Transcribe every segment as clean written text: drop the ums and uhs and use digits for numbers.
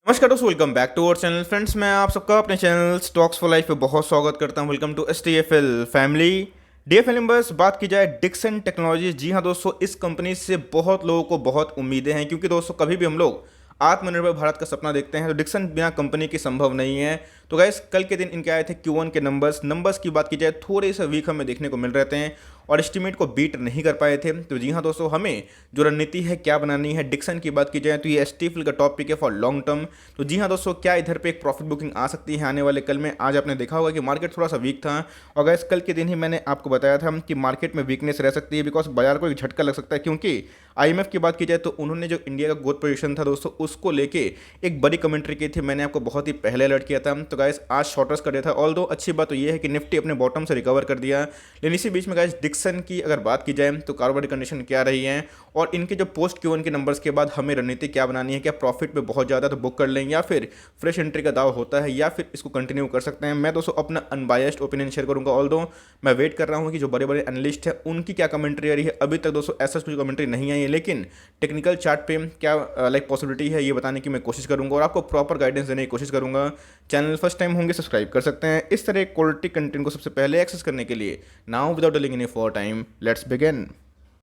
नमस्कार दोस्तों, welcome back to our channel. Friends, मैं आप सबका अपने चैनल स्टॉक्स फॉर लाइफ पे बहुत स्वागत करता हूं। Welcome to STFL family. DFL members, बात की जाए डिक्सन टेक्नोलॉजीज, जी हां दोस्तों, इस कंपनी से बहुत लोगों को बहुत उम्मीदें हैं, क्योंकि दोस्तों कभी भी हम लोग आत्मनिर्भर भारत का सपना देखते हैं तो डिक्सन बिना कंपनी की संभव नहीं है। तो गाइस, कल के दिन इनके आए थे Q1 के नंबर्स की बात की जाए थोड़े से वीक हमें देखने को मिल रहे थे और एस्टिमेट को बीट नहीं कर पाए थे। तो जी हाँ दोस्तों, हमें जो रणनीति है क्या बनानी है, डिक्सन की बात की जाए तो ये STFL का टॉपिक है फॉर लॉन्ग टर्म। तो जी हाँ दोस्तों, क्या इधर पे एक प्रॉफिट बुकिंग आ सकती है आने वाले कल में। आज आपने देखा होगा कि मार्केट थोड़ा सा वीक था और गाइस कल के दिन ही मैंने आपको बताया था कि मार्केट में वीकनेस रह सकती है, बिकॉज बाजार को एक झटका लग सकता है, क्योंकि IMF की बात की जाए तो उन्होंने जो इंडिया का ग्रोथ पोजीशन था दोस्तों, उसको लेके एक बड़ी कमेंट्री की थी। मैंने आपको बहुत ही पहले अलर्ट किया था। तो गाइस आज शॉर्टर्स कर दिया था। ऑल्दो अच्छी बात तो ये है कि निफ्टी अपने बॉटम से रिकवर कर दिया, लेकिन इसी बीच में गाइस डिक्सन की अगर बात की जाए तो कारोबारी कंडीशन क्या रही है और इनके जो पोस्ट Q1 के नंबर्स के बाद हमें रणनीति क्या बनानी है। क्या प्रॉफिट पे बहुत ज़्यादा तो बुक कर लें, या फिर फ्रेश एंट्री का दाव होता है, या फिर इसको कंटिन्यू कर सकते हैं। मैं दोस्तों अपना अनबायस्ड ओपिनियन शेयर करूंगा। ऑल्दो मैं वेट कर रहा हूँ कि जो बड़े बड़े एनालिस्ट हैं उनकी क्या कमेंट्री आ रही है। अभी तक दोस्तों ऐसा कुछ कमेंट्री नहीं आई है, लेकिन टेक्निकल चार्ट पे क्या पॉसिबिलिटी है ये बताने की मैं कोशिश करूंगा और आपको प्रॉपर गाइडेंस देने की कोशिश करूंगा। चैनल फर्स्ट टाइम होंगे, सब्सक्राइब कर सकते हैं इस तरह क्वालिटी कंटेंट को सबसे पहले एक्सेस करने के लिए। Now without delaying any for time, let's begin.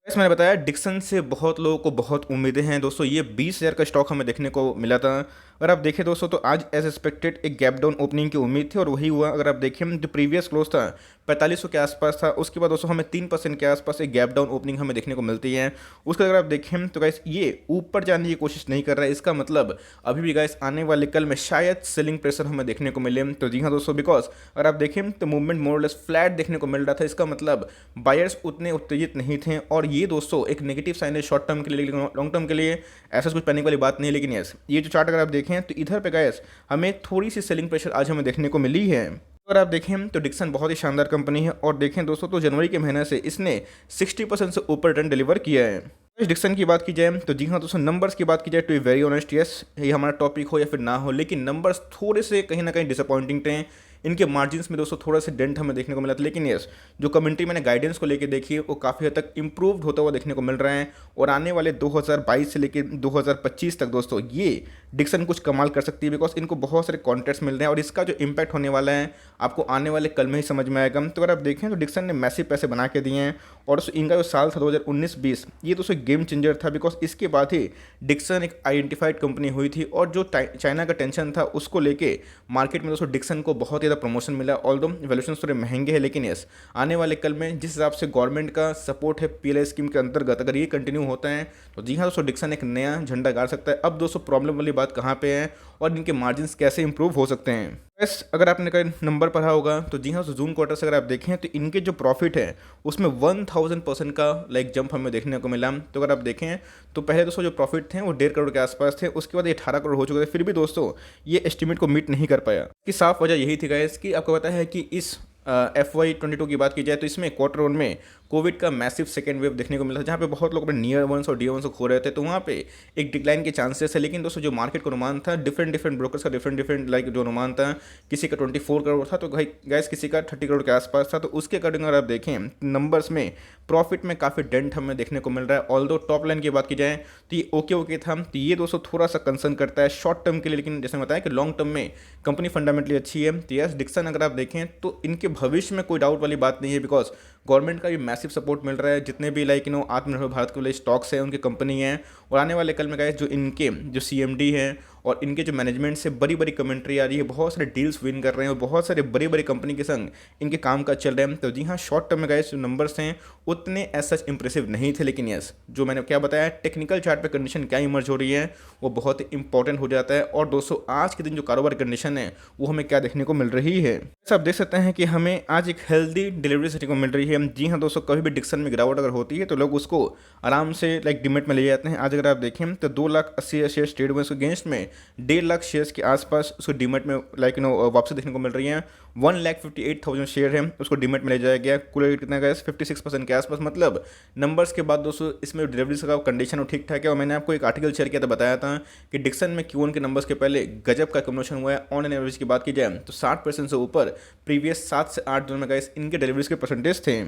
जैसे मैंने बताया, डिक्सन से बहुत लोगों को बहुत उम्मीदें हैं दोस्तों। ये 20,000 का स्टॉक हमें देखने को मिला था। अगर आप देखें दोस्तों तो आज एज एक्सपेक्टेड एक गैप डाउन ओपनिंग की उम्मीद थी और वही हुआ। अगर आप देखें जो प्रीवियस क्लोज था 4500 के आसपास था, उसके बाद दोस्तों हमें 3% के आसपास एक गैप डाउन ओपनिंग हमें देखने को मिलती है। उसके अगर आप देखें तो गाइस ये ऊपर जाने की कोशिश नहीं कर रहा है। इसका मतलब अभी भी गाइस आने वाले कल में शायद सेलिंग प्रेशर हमें देखने को मिले। तो जी हाँ दोस्तों, बिकॉज अगर आप देखें तो मूवमेंट मोरलेस फ्लैट देखने को मिल रहा था। इसका मतलब बायर्स उतने उत्तेजित नहीं थे और ये दोस्तों एक नेगेटिव साइन है शॉर्ट टर्म के लिए, लॉन्ग टर्म के लिए ऐसा कुछ पैनिक वाली बात नहीं है। लेकिन यस, ये जो चार्ट अगर आप देखें तो इधर पे गाइस हमें थोड़ी सी सेलिंग प्रेशर आज हमें देखने को मिली है। अगर आप देखें तो डिक्सन बहुत ही शानदार कंपनी है और देखें दोस्तों तो जनवरी के महीने से इसने 60% से ऊपर रिटर्न डिलीवर किया है। इस डिक्सन की बात की जाए तो जी हाँ दोस्तों, नंबर्स की बात की जाए to be very honest, yes ये हमारा टॉपिक हो या फिर ना हो, लेकिन नंबर्स थोड़े से कहीं ना कहीं डिसअपॉइंटिंग थे। इनके मार्जिन्स में दोस्तों थोड़ा सा डेंट हमें देखने को मिला था, लेकिन यस जो कमेंट्री मैंने गाइडेंस को लेकर देखी है वो काफ़ी हद तक इंप्रूव्ड होता हुआ देखने को मिल रहा है। और आने वाले 2022 से लेकर 2025 तक दोस्तों ये डिक्सन कुछ कमाल कर सकती है, बिकॉज इनको बहुत सारे कॉन्ट्रैक्ट्स मिल रहे हैं और इसका जो इम्पैक्ट होने वाला है आपको आने वाले कल में ही समझ में आएगा। तो अगर आप देखें तो डिक्सन ने मैसिव पैसे बना के दिए हैं और इनका जो साल था 2019-20 ये दोस्तों गेम चेंजर था, बिकॉज इसके बाद ही डिक्सन एक आइडेंटिफाइड कंपनी हुई थी और जो चाइना का टेंशन था उसको लेके मार्केट में दोस्तों डिक्सन को बहुत ज़्यादा प्रमोशन मिला। ऑल्दो वैल्यूएशन थोड़े महंगे हैं, लेकिन यस आने वाले कल में जिस हिसाब से गवर्नमेंट का सपोर्ट है PLI स्कीम के अंतर्गत, अगर ये कंटिन्यू होता है तो जी हाँ दोस्तों डिक्सन एक नया झंडा गाड़ सकता है। अब दोस्तों प्रॉब्लम वाली बात कहाँ पे है और इनके मार्जिन कैसे इंप्रूव हो सकते हैं। बस अगर आपने कहीं नंबर पढ़ा होगा तो जी हाँ, जून क्वार्टर से अगर आप देखें तो इनके जो प्रॉफिट है उसमें 1000% का जंप हमें देखने को मिला। तो अगर आप देखें तो पहले दोस्तों जो प्रॉफिट थे वो 1.5 करोड़ के आसपास थे, उसके बाद ये 18 करोड़ हो चुके थे, फिर भी दोस्तों ये एस्टिमेट को मीट नहीं कर पाया। कि साफ वजह यही थी गाइस कि आपको पता है कि इस FY22 की बात की जाए तो इसमें क्वार्टर वन में कोविड का मैसिव सेकेंड वेव देखने को मिला था, जहाँ पे बहुत लोग अपने नियर वंस और डियर वंस को खो रहे थे। तो वहाँ पे एक डिक्लाइन के चांसेस है, लेकिन दोस्तों जो मार्केट का अनुमान था डिफरेंट ब्रोकर्स का डिफरेंट जो अनुमान था, किसी का 24 करोड़ था तो गैस किसी का 30 करोड़ के आसपास था। तो उसके अकॉर्डिंग अगर आप देखें नंबर्स में प्रॉफिट में काफ़ी डेंट हमें देखने को मिल रहा है। ऑल्दो टॉप लाइन की बात की जाए तो ये ओके था। तो ये दोस्तों थोड़ा सा कंसर्न करता है शॉर्ट टर्म के लिए, लेकिन जैसे बताया कि लॉन्ग टर्म में कंपनी फंडामेंटली अच्छी है। तो यस डिक्सन अगर आप देखें तो इनके भविष्य में कोई डाउट वाली बात नहीं है, बिकॉज गवर्नमेंट का भी मैसिव सपोर्ट मिल रहा है। जितने भी आत्मनिर्भर भारत के लिए स्टॉक्स हैं उनकी कंपनी है और आने वाले कल में गाइस जो इनके जो CMD हैं और इनके जो मैनेजमेंट से बड़ी बड़ी कमेंट्री आ रही है, बहुत सारे डील्स विन कर रहे हैं और बहुत सारे बड़ी बड़ी कंपनी के संग इनके काम काज चल रहे हैं। तो जी हाँ, शॉर्ट टर्म में गाइस जो नंबर्स हैं उतने एज सच इंप्रेसिव नहीं थे, लेकिन यस जो मैंने क्या बताया टेक्निकल चार्ट पे कंडीशन क्या इमर्ज हो रही है वो बहुत ही इंपॉर्टेंट हो जाता है। और दोस्तों आज के दिन जो कारोबार कंडीशन है वो हमें क्या देखने को मिल रही है, आप देख सकते हैं कि हमें आज एक हेल्दी डिलीवरी देखने को मिल रही है। जी हाँ दोस्तों, कभी भी डिक्सन में गिरावट अगर होती है तो लोग उसको आराम से डिमेट में ले जाते हैं। आज अगर आप देखें तो 2,80,000 शेयर ट्रेड हुए, उसके अगेंस्ट में 1.5 लाख शेयर्स के आसपास उसको डिमेट में वापसी देखने को मिल रही है। 1,58,000 शेयर है उसको डिमेट में ले जाया गया। कुल रेट कितना गया 56% के आसपास। मतलब नंबर्स के बाद दोस्तों इसमें डिलीवरी का कंडीशन ठीक ठाक है। और मैंने आपको एक आर्टिकल शेयर किया था, बताया था कि डिक्सन में Q1 के नंबर्स के पहले गजब का कन्वर्शन हुआ है। ऑन एन एवरेज की बात की जाए तो 60% से ऊपर प्रीवियस 7 से 8 दिन में गाइस इनके डिलीवरीज के परसेंटेज थे।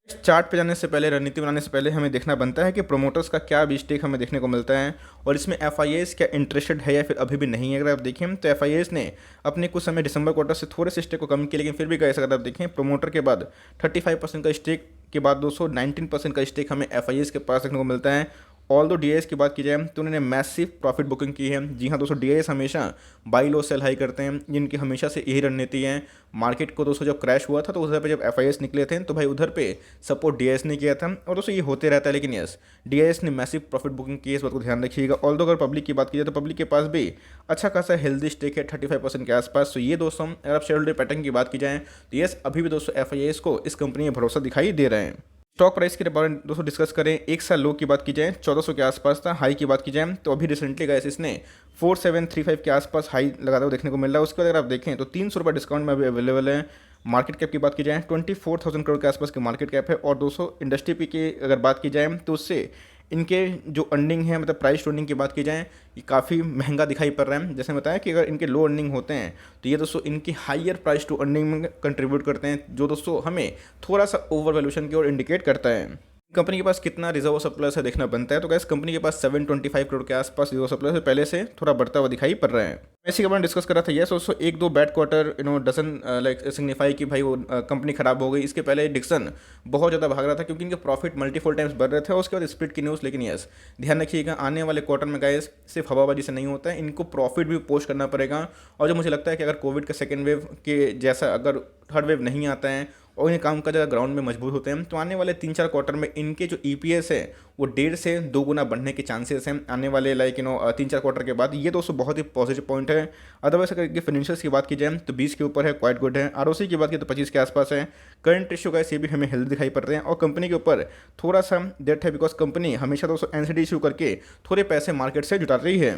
चार्ट पे जाने से पहले, रणनीति बनाने से पहले हमें देखना बनता है कि प्रोमोटर्स का क्या अभी स्टेक हमें देखने को मिलता है और इसमें एफआईएस क्या इंटरेस्टेड है या फिर अभी भी नहीं है। अगर आप देखें तो एफआईएस ने अपने कुछ समय दिसंबर क्वार्टर से थोड़े से स्टेक को कम किया, लेकिन फिर भी गाइस अगर आप देखें प्रोमोटर के बाद 35% का स्टेक के बाद 219% का स्टेक हमें एफआईएस के पास देखने को मिलता है। ऑल दो डीआईएस की बात की जाए तो उन्होंने मैसिव प्रॉफिट बुकिंग की है। जी हाँ दोस्तों, डीआईएस हमेशा बाई लो सेल हाई करते हैं, जिनकी हमेशा से यही रणनीति है। मार्केट को दोस्तों जब क्रैश हुआ था तो उधर पे जब एफआईएस निकले थे तो भाई उधर पे सपोर्ट डीआईएस ने किया था और दोस्तों ये होते रहता है। लेकिन यस, डीआईएस ने मैसिव प्रॉफिट बुकिंग की है, इस बात को ध्यान रखिएगा। ऑल दो अगर पब्लिक की बात की जाए तो पब्लिक के पास भी अच्छा खासा हेल्दी स्टेक है 35% के आसपास। तो ये दोस्तों अगर आप शेयर होल्डर पैटर्न की बात की जाए तो यस, अभी भी दोस्तों एफआईएस को इस कंपनी में भरोसा दिखाई दे रहे हैं। स्टॉक प्राइस के बारे में दोस्तों डिस्कस करें, एक साल लो की बात की जाए 1400 के आसपास था। हाई की बात की जाए तो अभी रिसेंटली गाइस इसने 4735 के आसपास हाई लगाता हुआ देखने को मिल रहा है। उसके बाद अगर आप देखें तो 300 रुपये डिस्काउंट में अभी अवेलेबल है। मार्केट कैप की बात की जाए 24,000 करोड़ के आसपास की मार्केट कैप है। और दोस्तों इंडस्ट्री पी की अगर बात की जाए तो उससे इनके जो अर्निंग है, मतलब प्राइस टू अर्निंग की बात की जाए, ये काफ़ी महंगा दिखाई पड़ रहा है। जैसे बताया कि अगर इनके लो अर्निंग होते हैं तो ये दोस्तों इनकी हायर प्राइस टू अर्निंग में कंट्रीब्यूट करते हैं, जो दोस्तों हमें थोड़ा सा ओवर वैल्यूएशन की ओर इंडिकेट करता है। कंपनी के पास कितना रिजर्व सरप्लस है देखना बनता है। तो गैस कंपनी के पास 725 करोड़ के आसपास रिजर्व सरप्लस है, पहले से थोड़ा बढ़ता हुआ दिखाई पड़ रहा है। इसी के बारे में डिस्कस कर रहा था। यस दोस्तों, एक दो bad quarter dozen like signify कि भाई वो कंपनी खराब हो गई। इसके पहले डिक्सन बहुत ज़्यादा भाग रहा था क्योंकि इनके प्रॉफिट मल्टीपल टाइम्स बढ़ रहे थे और उसके बाद स्प्लिट की न्यूज़। लेकिन यस, ध्यान रखिएगा आने वाले क्वार्टर में गाइस सिर्फ हवाबाजी से नहीं होता है, इनको प्रॉफिट भी पोस्ट करना पड़ेगा। और जो मुझे लगता है कि अगर कोविड का सेकेंड वेव के जैसा अगर थर्ड वेव नहीं आता है और इन्हें काम का ज़्यादा ग्राउंड में मजबूत होते हैं तो आने वाले 3-4 क्वार्टर में इनके जो ईपीएस है वो 1.5 से 2 गुना बढ़ने के चांसेस हैं आने वाले 3-4 क्वार्टर के बाद। ये दोस्तों बहुत ही पॉजिटिव पॉइंट है। अदरवाइज अगर इनके फाइनेंशियल्स की बात की जाए तो 20 के ऊपर है, क्वाइट गुड है। आरओसी की बात की तो 25 के आसपास है। करंट रेशियो का ये भी हमें हेल्थ दिखाई पड़ रहे हैं और कंपनी के ऊपर थोड़ा सा डेट है, बिकॉज कंपनी हमेशा दोस्तों एनसीडी इशू करके थोड़े पैसे मार्केट से जुटा रही है।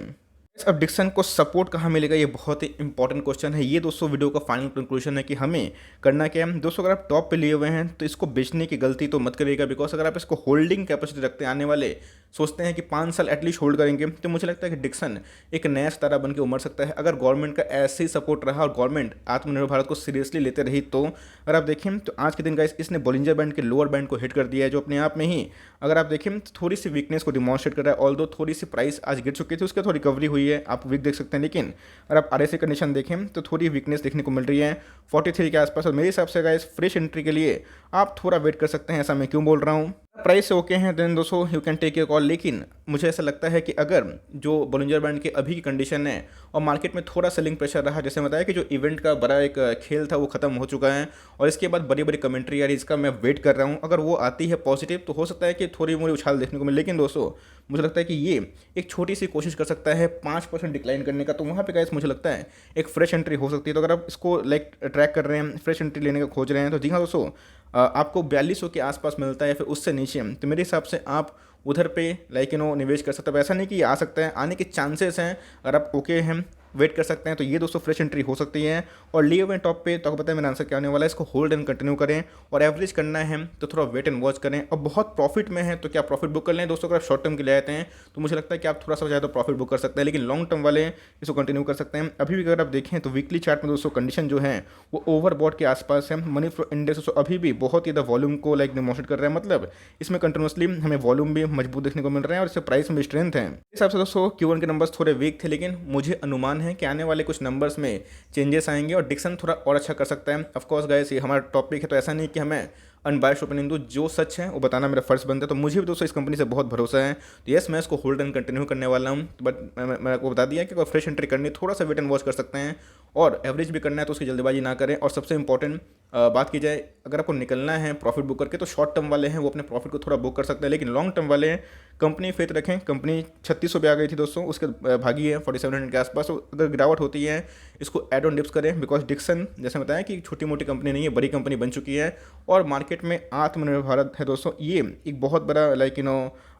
अब डिक्सन को सपोर्ट कहाँ मिलेगा, ये बहुत ही इंपॉर्टेंट क्वेश्चन है। ये दोस्तों वीडियो का फाइनल कंक्लूजन है कि हमें करना क्या है। दोस्तों अगर आप टॉप पे लिए हुए हैं तो इसको बेचने की गलती तो मत करिएगा, बिकॉज अगर आप इसको होल्डिंग कैपेसिटी रखते हैं, आने वाले सोचते हैं कि 5 साल एटलीस्ट होल्ड करेंगे, तो मुझे लगता है कि डिक्सन एक नया सितारा बन के उमड़ सकता है अगर गवर्नमेंट का ऐसे ही सपोर्ट रहा और गवर्नमेंट आत्मनिर्भर भारत को सीरियसली लेते रही। तो अगर आप देखें तो आज के दिन गाइस इसने बॉलिंजर बैंड के लोअर बैंड को हिट कर दिया है, जो अपने आप में ही अगर आप देखें तो थोड़ी सी वीकनेस को डिमॉन्स्ट्रेट कर रहा है। ऑल्दो थोड़ी सी प्राइस आज गिर चुकी थी, उसकी थोड़ी रिकवरी हुई है, आप वीक देख सकते हैं। लेकिन अगर आप आरएसआई कंडीशन देखें तो थोड़ी वीकनेस देखने को मिल रही है 43 के आसपास। और मेरे हिसाब से गाइस फ्रेश एंट्री के लिए आप थोड़ा वेट कर सकते हैं। ऐसा मैं क्यों बोल रहा हूँ, प्राइस से ओके हैं देन दोस्तों you can take a call. लेकिन मुझे ऐसा लगता है कि अगर जो बॉलिंजर बैंड के अभी की कंडीशन है और मार्केट में थोड़ा सेलिंग प्रेशर रहा, जैसे बताया कि जो इवेंट का बड़ा एक खेल था वो खत्म हो चुका है और इसके बाद बड़ी बड़ी कमेंट्री आ रही, इसका मैं वेट कर रहा हूँ। अगर वो आती है पॉजिटिव तो हो सकता है कि थोड़ी मोड़ी उछाल देखने को मिले। लेकिन दोस्तों मुझे लगता है कि ये एक छोटी सी कोशिश कर सकता है 5% डिक्लाइन करने का, तो वहाँ पे गाइस मुझे लगता है एक फ्रेश एंट्री हो सकती है। तो अगर आप इसको ट्रैक कर रहे हैं, फ्रेश एंट्री लेने का खोज रहे हैं, तो जी हाँ दोस्तों आपको 4200 के आसपास मिलता है या फिर उससे नीचे, तो मेरे हिसाब से आप उधर पे निवेश कर सकते हैं। ऐसा नहीं कि ये आ सकता है, आने के चांसेस हैं। अगर आप ओके हैं, वेट कर सकते हैं, तो ये दोस्तों फ्रेश एंट्री हो सकती है। और लिए हुए टॉप पे तो आपको पता है मेरा आंसर क्या होने वाला है, इसको होल्ड एंड कंटिन्यू करें। और एवरेज करना है तो थोड़ा वेट एंड वॉच करें। और बहुत प्रॉफिट में है तो क्या प्रॉफिट बुक कर लें दोस्तों। अगर आप शॉर्ट टर्म के लिए आते हैं तो मुझे लगता है कि आप थोड़ा सा ज़्यादा प्रॉफिट बुक कर सकते हैं, लेकिन लॉन्ग टर्म वाले इसको कंटिन्यू कर सकते हैं। अभी भी अगर आप देखें तो वीकली चार्ट में दोस्तों कंडीशन जो है वो ओवरबॉट के आसपास है। मनी फ्लो इंडेक्स अभी भी बहुत ही ज़्यादा वॉल्यूम को डिमॉन्स्ट्रेट कर रहा है, मतलब इसमें कंटिन्यूसली हमें वॉल्यूम भी मजबूत देखने को मिल रहा है और इससे प्राइस में स्ट्रेंथ है। इस हिसाब से दोस्तों Q1 के नंबर्स थोड़े वीक थे, लेकिन मुझे अनुमान है कि आने वाले कुछ नंबर्स में चेंजेस आएंगे और डिक्सन थोड़ा और अच्छा कर सकता है। ऑफ कोर्स गाइस ये हमारा टॉपिक है, तो ऐसा नहीं कि हमें अनबायस्ड ओपिनियन दूं, जो सच है वो बताना मेरा फर्ज बनता है। तो मुझे भी दोस्तों इस कंपनी से बहुत भरोसा है, तो यस मैं इसको होल्ड एंड कंटिन्यू करने वाला हूँ। बट मैंने आपको बता दिया कि अगर फ्रेश एंट्री करनी, थोड़ा सा वेट एंड वॉच कर सकते हैं और एवरेज भी करना है तो उसकी जल्दबाजी ना करें। और सबसे इंपॉर्टेंट बात की जाए, अगर आपको निकलना है प्रॉफिट बुक करके, तो शॉर्ट टर्म वाले हैं वो अपने प्रॉफिट को थोड़ा बुक कर सकते हैं, लेकिन लॉन्ग टर्म वाले कंपनी फेथ रखें। कंपनी 3600 पे आ गई थी दोस्तों, उसके भागी है 4700 के आसपास। तो अगर गिरावट होती है इसको एड ऑन डिप्स करें, बिकॉज डिक्सन जैसे बताया कि छोटी मोटी कंपनी नहीं है, बड़ी कंपनी बन चुकी है और मार्केट में आत्मनिर्भर भारत है दोस्तों। ये एक बहुत बड़ा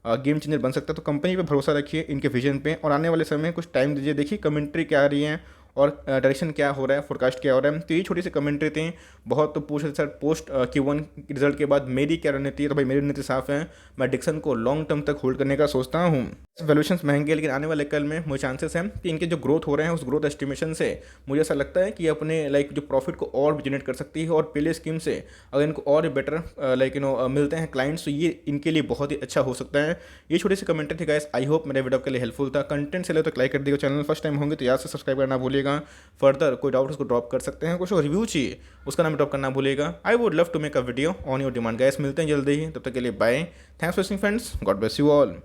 गेम चेंजर बन सकता है। तो कंपनी पे भरोसा रखिए, इनके विजन पे, और आने वाले समय में कुछ टाइम दीजिए, देखिए कमेंट्री क्या आ रही है और डायरेक्शन क्या हो रहा है, फोरकास्ट क्या हो रहा है। तो ये छोटी सी कमेंट्री थी। बहुत तो पूछ रहे सर पोस्ट Q1 रिजल्ट के बाद मेरी क्या रणनीति है, तो भाई मेरी रणनीति साफ है, मैं डिक्सन को लॉन्ग टर्म तक होल्ड करने का सोचता हूँ। वैल्यूएशंस महंगे, लेकिन आने वाले कल में मुझे चांसेस हैं कि इनके जो ग्रोथ हो रहे हैं उस ग्रोथ एस्टिमेशन से मुझे ऐसा लगता है कि अपने जो प्रॉफिट को और भी जनरेट कर सकती है, और पहले स्कीम से अगर इनको और बेटर मिलते हैं क्लाइंट्स, तो ये इनके लिए बहुत ही अच्छा हो सकता है। ये छोटी सी कमेंट्री थी गाइस, आई होप मेरे वीडियो के लिए हेल्पफुल था। कंटेंट से ले तो लाइक कर दिएगा, चैनल फर्स्ट टाइम होंगे तो याद से सब्सक्राइब करना भूलिएगा। फर्दर कोई डाउट उसको ड्रॉप कर सकते हैं, कुछ रिव्यू चाहिए उसका नाम ड्रॉप करना भूलिएगा। I would love to make a video on your demand guys. मिलते हैं जल्दी ही, तब तक के लिए bye. Thanks for watching friends, God bless you all.